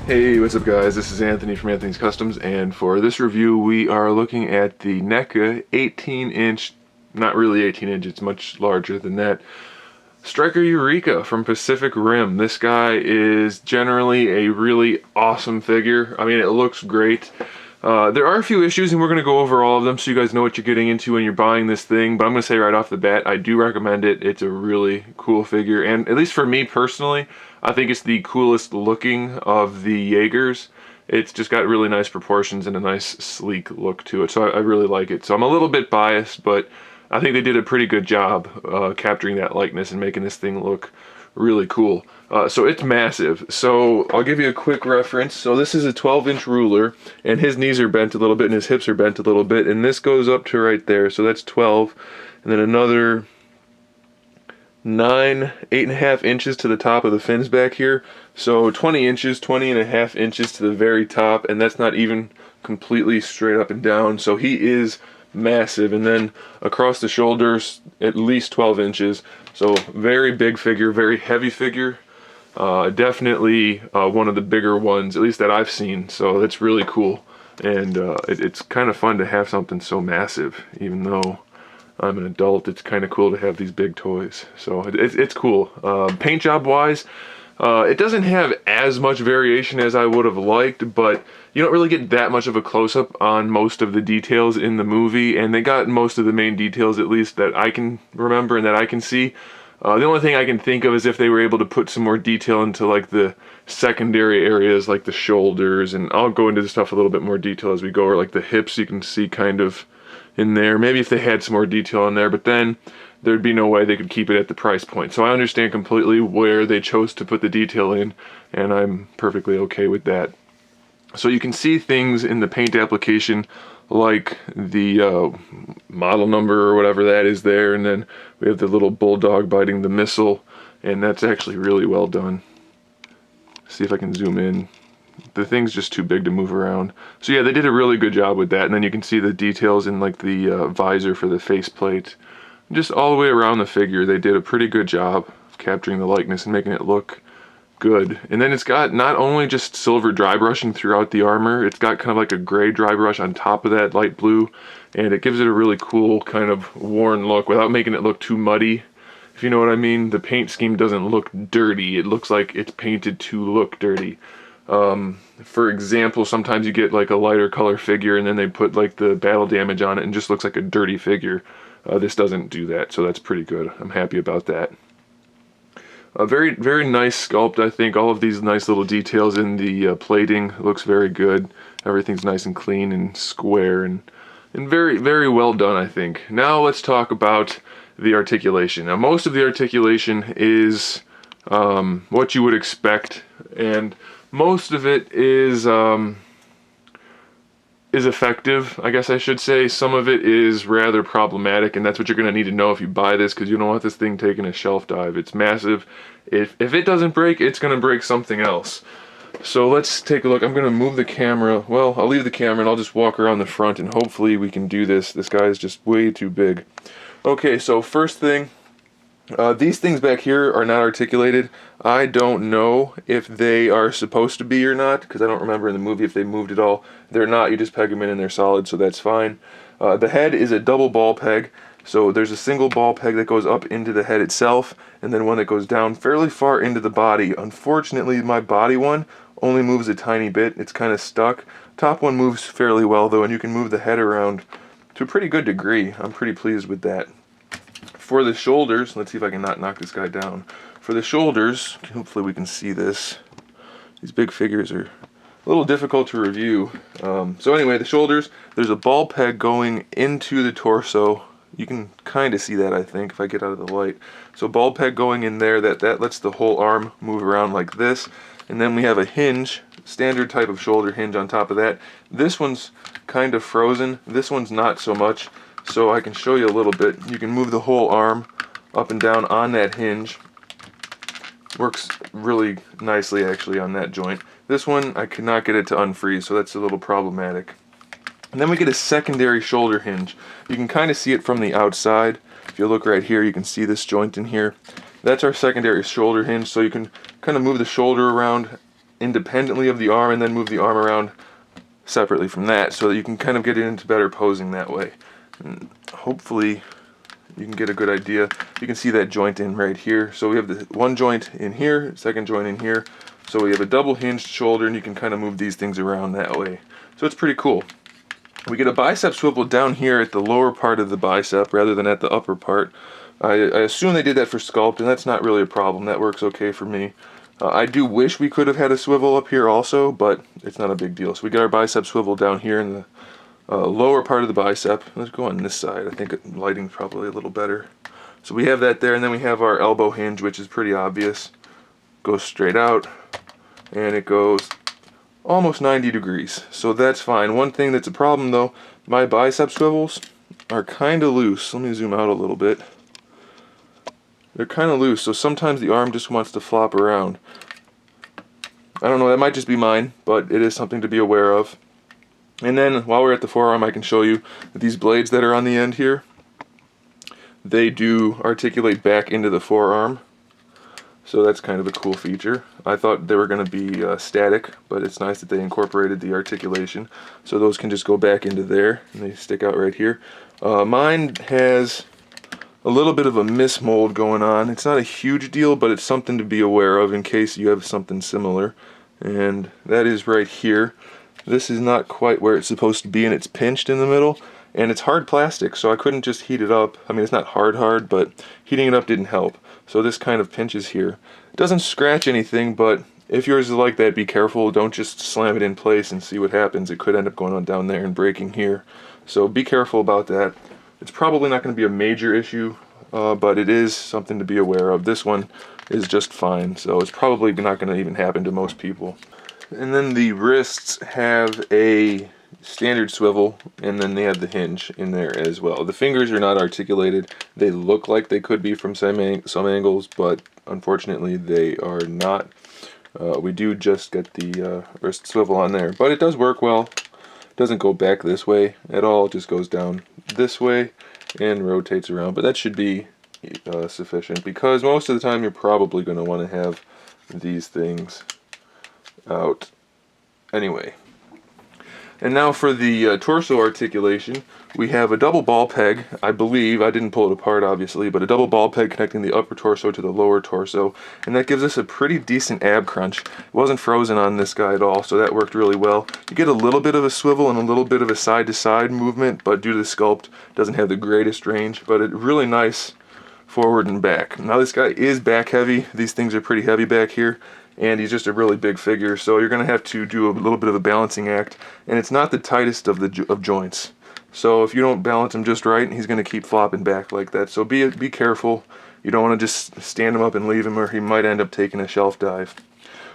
Hey, what's up guys? This is Anthony from Anthony's Customs, and for this review we are looking at the NECA 18-inch, not really 18-inch, it's much larger than that, Striker EUREKA from Pacific Rim. This guy is generally a really awesome figure. I mean, it looks great. There are a few issues, and we're going to go over all of them so you guys know what you're getting into when you're buying this thing, but I'm going to say right off the bat, I do recommend it. It's a really cool figure, and at least for me personally, I think it's the coolest looking of the Jaegers. It's just got really nice proportions and a nice sleek look to it, so I really like it. So I'm a little bit biased, but I think they did a pretty good job capturing that likeness and making this thing look really cool. So it's massive. So I'll give you a quick reference. So this is a 12-inch ruler, and his knees are bent a little bit and his hips are bent a little bit, and this goes up to right there. So that's 12, and then another 8.5 inches to the top of the fins back here. So 20 inches, 20.5 inches to the very top, and that's not even completely straight up and down. So he is massive. And then across the shoulders, at least 12 inches. So very big figure, very heavy figure. Definitely one of the bigger ones, at least that I've seen. So that's really cool. And it's kind of fun to have something so massive, even though I'm an adult. It's kind of cool to have these big toys, so it's cool. Paint job wise, it doesn't have as much variation as I would have liked, but you don't really get that much of a close-up on most of the details in the movie, and they got most of the main details, at least that I can remember and that I can see. The only thing I can think of is if they were able to put some more detail into like the secondary areas, like the shoulders, and I'll go into the stuff a little bit more detail as we go, or like the hips you can see kind of in there. Maybe if they had some more detail in there, but then there'd be no way they could keep it at the price point. So I understand completely where they chose to put the detail in, and I'm perfectly okay with that. So you can see things in the paint application like the model number or whatever that is there, and then we have the little bulldog biting the missile, and that's actually really well done. See if I can zoom in. The thing's just too big to move around. So yeah, they did a really good job with that, and then you can see the details in like the visor for the faceplate. Just all the way around the figure, they did a pretty good job of capturing the likeness and making it look good. And then it's got not only just silver dry brushing throughout the armor, it's got kind of like a gray dry brush on top of that light blue, and it gives it a really cool kind of worn look without making it look too muddy. If you know what I mean, the paint scheme doesn't look dirty. It looks like it's painted to look dirty. For example, sometimes you get like a lighter color figure and then they put like the battle damage on it and just looks like a dirty figure. This doesn't do that, so that's pretty good. I'm happy about that. Very, very nice sculpt, I think. All of these nice little details in the plating looks very good. Everything's nice and clean and square and very, very well done, I think. Now let's talk about the articulation. Now most of the articulation is what you would expect, and most of it is effective, I guess I should say. Some of it is rather problematic, and that's what you're going to need to know if you buy this, because you don't want this thing taking a shelf dive. It's massive. If it doesn't break, it's going to break something else. So let's take a look. I'm going to move the camera. Well, I'll leave the camera and I'll just walk around the front, and hopefully we can do this. This guy is just way too big. Okay, so first thing, these things back here are not articulated. I don't know if they are supposed to be or not, because I don't remember in the movie if they moved at all. They're not. You just peg them in and they're solid, so that's fine. The head is a double ball peg, so there's a single ball peg that goes up into the head itself, and then one that goes down fairly far into the body. Unfortunately, my body one only moves a tiny bit. It's kind of stuck. Top one moves fairly well, though, and you can move the head around to a pretty good degree. I'm pretty pleased with that. For the shoulders, let's see if I can not knock this guy down. For the shoulders, hopefully we can see this. These big figures are a little difficult to review. So anyway, the shoulders, there's a ball peg going into the torso. You can kind of see that, I think, if I get out of the light. So ball peg going in there, that lets the whole arm move around like this. And then we have a hinge, standard type of shoulder hinge on top of that. This one's kind of frozen. This one's not so much. So I can show you a little bit. You can move the whole arm up and down on that hinge. Works really nicely actually on that joint. This one, I could not get it to unfreeze, so that's a little problematic. And then we get a secondary shoulder hinge. You can kind of see it from the outside. If you look right here, you can see this joint in here. That's our secondary shoulder hinge, so you can kind of move the shoulder around independently of the arm and then move the arm around separately from that, so that you can kind of get it into better posing that way. And hopefully you can get a good idea. You can see that joint in right here. So we have the one joint in here, second joint in here. So we have a double hinged shoulder, and you can kind of move these things around that way. So it's pretty cool. We get a bicep swivel down here at the lower part of the bicep rather than at the upper part. I assume they did that for sculpt, and that's not really a problem. That works okay for me. I do wish we could have had a swivel up here also, but it's not a big deal. So we get our bicep swivel down here in the lower part of the bicep. Let's go on this side. I think lighting's probably a little better. So we have that there, and then we have our elbow hinge, which is pretty obvious. Goes straight out, and it goes almost 90 degrees. So that's fine. One thing that's a problem though, my bicep swivels are kind of loose. Let me zoom out a little bit. They're kind of loose, so sometimes the arm just wants to flop around. I don't know, that might just be mine, but it is something to be aware of. And then while we're at the forearm, I can show you that these blades that are on the end here, they do articulate back into the forearm. So that's kind of a cool feature. I thought they were going to be static, but it's nice that they incorporated the articulation. So those can just go back into there, and they stick out right here. Mine has a little bit of a mismold going on. It's not a huge deal, but it's something to be aware of in case you have something similar. And that is right here. This is not quite where it's supposed to be, and it's pinched in the middle. And it's hard plastic, so I couldn't just heat it up. I mean, it's not hard, but heating it up didn't help. So this kind of pinches here. It doesn't scratch anything, but if yours is like that, be careful. Don't just slam it in place and see what happens. It could end up going on down there and breaking here. So be careful about that. It's probably not going to be a major issue, but it is something to be aware of. This one is just fine, so it's probably not going to even happen to most people. And then the wrists have a standard swivel, and then they have the hinge in there as well. The fingers are not articulated. They look like they could be from some angles, but unfortunately they are not. We do just get the wrist swivel on there, but it does work well. It doesn't go back this way at all. It just goes down this way and rotates around, but that should be sufficient, because most of the time you're probably going to want to have these things out anyway. And now for the torso articulation, we have a double ball peg, I believe. I didn't pull it apart, obviously, but a double ball peg connecting the upper torso to the lower torso, and that gives us a pretty decent ab crunch. It wasn't frozen on this guy at all, so that worked really well. You get a little bit of a swivel and a little bit of a side-to-side movement, but due to the sculpt, it doesn't have the greatest range, but it's really nice forward and back. Now this guy is back heavy. These things are pretty heavy back here, and he's just a really big figure, so you're going to have to do a little bit of a balancing act, and it's not the tightest of joints. So if you don't balance him just right, he's going to keep flopping back like that. So be careful. You don't want to just stand him up and leave him, or he might end up taking a shelf dive.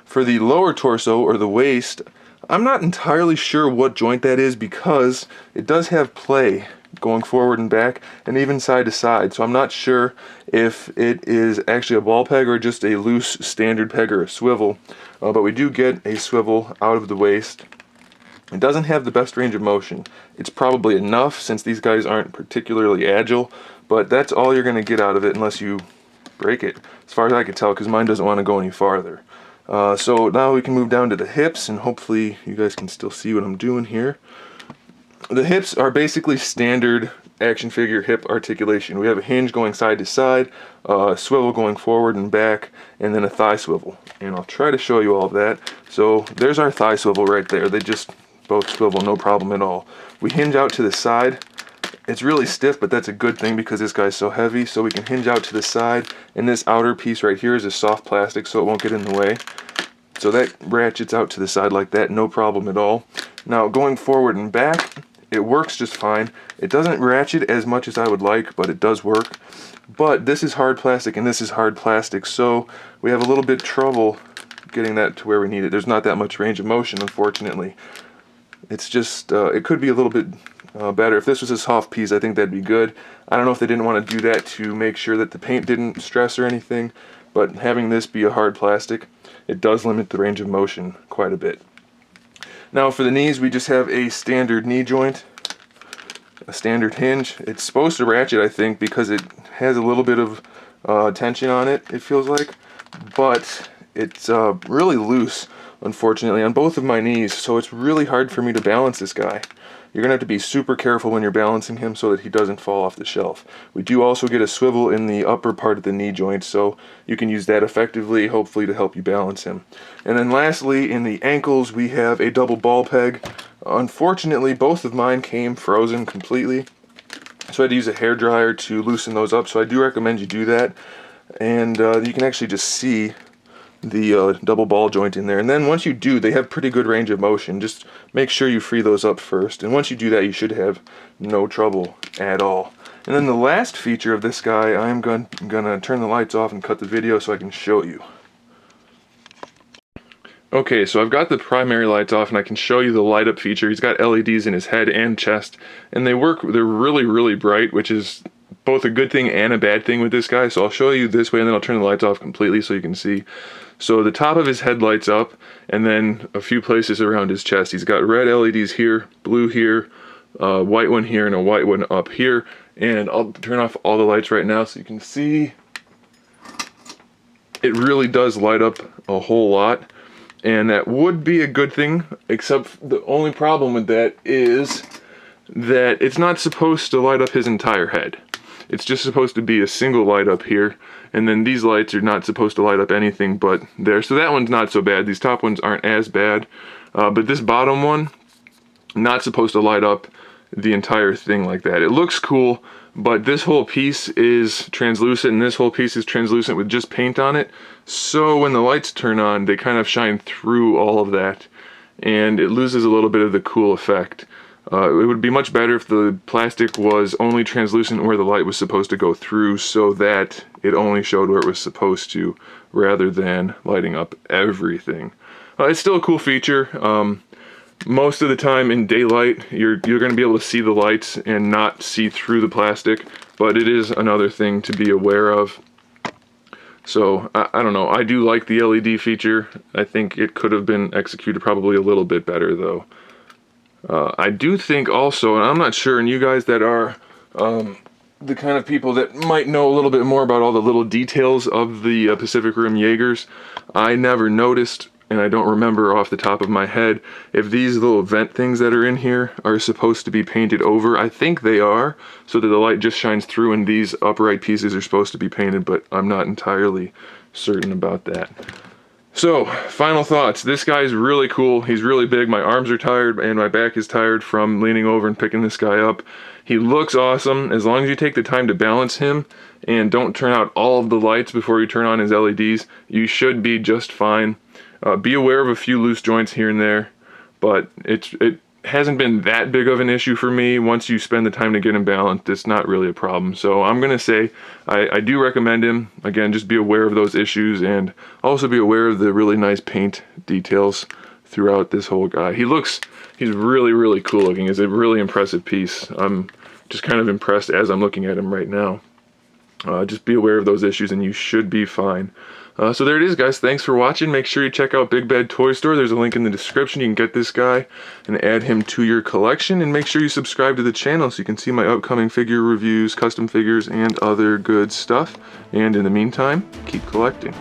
For the lower torso, or the waist, I'm not entirely sure what joint that is, because it does have play going forward and back, and even side to side. So I'm not sure if it is actually a ball peg or just a loose standard peg or a swivel. But we do get a swivel out of the waist. It doesn't have the best range of motion. It's probably enough, since these guys aren't particularly agile, but that's all you're going to get out of it unless you break it, as far as I can tell, because mine doesn't want to go any farther. So now we can move down to the hips, and hopefully you guys can still see what I'm doing here. The hips are basically standard action figure hip articulation. We have a hinge going side to side, a swivel going forward and back, and then a thigh swivel. And I'll try to show you all of that. So there's our thigh swivel right there. They just both swivel, no problem at all. We hinge out to the side. It's really stiff, but that's a good thing because this guy's so heavy. So we can hinge out to the side, and this outer piece right here is a soft plastic, so it won't get in the way. So that ratchets out to the side like that, no problem at all. Now going forward and back, it works just fine. It doesn't ratchet as much as I would like, but it does work. But this is hard plastic and this is hard plastic, so we have a little bit of trouble getting that to where we need it. There's not that much range of motion, unfortunately. It's just, it could be a little bit better. If this was a soft piece, I think that'd be good. I don't know if they didn't want to do that to make sure that the paint didn't stress or anything, but having this be a hard plastic, it does limit the range of motion quite a bit. Now for the knees, we just have a standard knee joint, a standard hinge. It's supposed to ratchet, I think, because it has a little bit of tension on it, it feels like, but it's really loose. unfortunately, on both of my knees, so it's really hard for me to balance this guy. You're going to have to be super careful when you're balancing him so that he doesn't fall off the shelf. We do also get a swivel in the upper part of the knee joint, so you can use that effectively, hopefully, to help you balance him. And then lastly, in the ankles, we have a double ball peg. Unfortunately, both of mine came frozen completely, so I had to use a hairdryer to loosen those up, so I do recommend you do that. And you can actually just see the double ball joint in there. And then once you do, they have pretty good range of motion. Just make sure you free those up first. And once you do that, you should have no trouble at all. And then the last feature of this guy, I'm gonna turn the lights off and cut the video so I can show you. Okay, so I've got the primary lights off and I can show you the light up feature. He's got LEDs in his head and chest, and they're really, really bright, which is both a good thing and a bad thing with this guy. So I'll show you this way and then I'll turn the lights off completely so you can see. So the top of his head lights up, and then a few places around his chest. He's got red LEDs here, blue here, white one here, and a white one up here. And I'll turn off all the lights right now so you can see. It really does light up a whole lot, and that would be a good thing, except the only problem with that is that it's not supposed to light up his entire head. It's just supposed to be a single light up here, and then these lights are not supposed to light up anything but there. So that one's not so bad. These top ones aren't as bad, but this bottom one, not supposed to light up the entire thing like that. It looks cool, but this whole piece is translucent, and this whole piece is translucent with just paint on it. So when the lights turn on, they kind of shine through all of that, and it loses a little bit of the cool effect. It would be much better if the plastic was only translucent where the light was supposed to go through, so that it only showed where it was supposed to, rather than lighting up everything. It's still a cool feature. Most of the time in daylight, you're going to be able to see the lights and not see through the plastic, but it is another thing to be aware of. So, I don't know. I do like the LED feature. I think it could have been executed probably a little bit better, though. I do think also, and I'm not sure, and you guys that are the kind of people that might know a little bit more about all the little details of the Pacific Rim Jaegers, I never noticed, and I don't remember off the top of my head, if these little vent things that are in here are supposed to be painted over. I think they are, so that the light just shines through, and these upright pieces are supposed to be painted, but I'm not entirely certain about that. So, final thoughts. This guy is really cool. He's really big. My arms are tired and my back is tired from leaning over and picking this guy up. He looks awesome. As long as you take the time to balance him and don't turn out all of the lights before you turn on his LEDs, you should be just fine. Be aware of a few loose joints here and there, but it hasn't been that big of an issue for me. Once you spend the time to get him balanced, it's not really a problem. So I'm going to say I do recommend him. Again, just be aware of those issues, and also be aware of the really nice paint details throughout this whole guy. He's really, really cool looking. It's a really impressive piece. I'm just kind of impressed as I'm looking at him right now. Just be aware of those issues and you should be fine. So there it is, guys. Thanks for watching. Make sure you check out Big Bad Toy Store. There's a link in the description. You can get this guy and add him to your collection. And make sure you subscribe to the channel so you can see my upcoming figure reviews, custom figures, and other good stuff. And in the meantime, keep collecting.